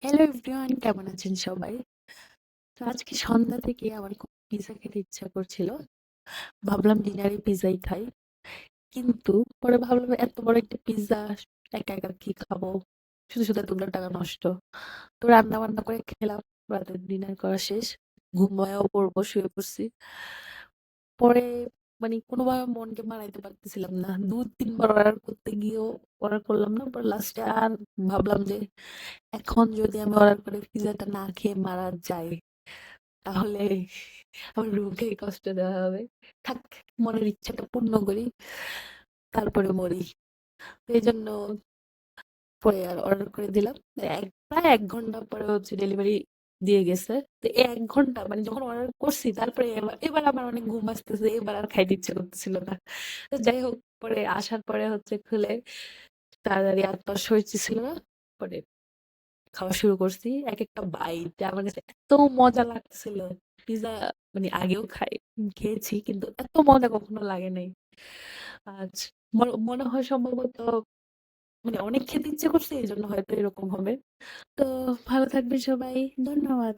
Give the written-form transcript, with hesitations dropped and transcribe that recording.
Hello everyone, কেমন আছেন সবাই? তো আজকে সন্ধ্যা থেকে আমার খুব পিৎজা খেতে ইচ্ছা করছিল। ভাবলাম ডিনারে পিৎজাই খাই। কিন্তু পরে ভাবলাম এত বড় একটা পিৎজা একা একা কি খাবো? শুধু শুধু এতগুলো টাকা নষ্ট। তো রান্না বান্না করে খেলাম। রাতের ডিনার করা শেষ। ঘুমায়ও পড়বো, শুয়ে পড়ছি। পরে কোনোভাবে মনকে মানাইতে পারতেছিলাম না। ২-৩ বার অর্ডার করতে গিয়েও অর্ডার করলাম না। পরে লাস্টে আর ভাবলাম যে এখন যদি আমি অর্ডার করে পিৎজাটা না খেয়ে মারা যাই, তাহলে আমার রুমকেই কষ্ট দেওয়া হবে। থাক, মনের ইচ্ছাটা পূর্ণ করি, তারপরে মরি। তো এইজন্য পরে আর অর্ডার করে দিলাম। প্রায় ১ ঘন্টা পরে হচ্ছে ডেলিভারি দিয়ে গেছে। তো এই ১ ঘন্টা যখন অর্ডার করছি তারপরে এবার আমার অনেক ঘুম আসতেছে। এবার আর খাইতে ইচ্ছা করতেছিল না। তো যাই হোক, পরে আসার পরে হচ্ছে খুলে তাড়াতাড়ি আর তর সইতেছিল না। পরে খাওয়া শুরু করছি। একেকটা বাইট আমার কাছে এত মজা লাগতেছিল। পিজ্জা আগেও খেয়েছি কিন্তু এত মজা কখনো লাগে নাই। আজ মনে হয় সম্ভবত অনেক খেতে ইচ্ছে করছে, এইজন্য হয়তো এরকম হবে। তো ভালো থাকবেন সবাই। ধন্যবাদ।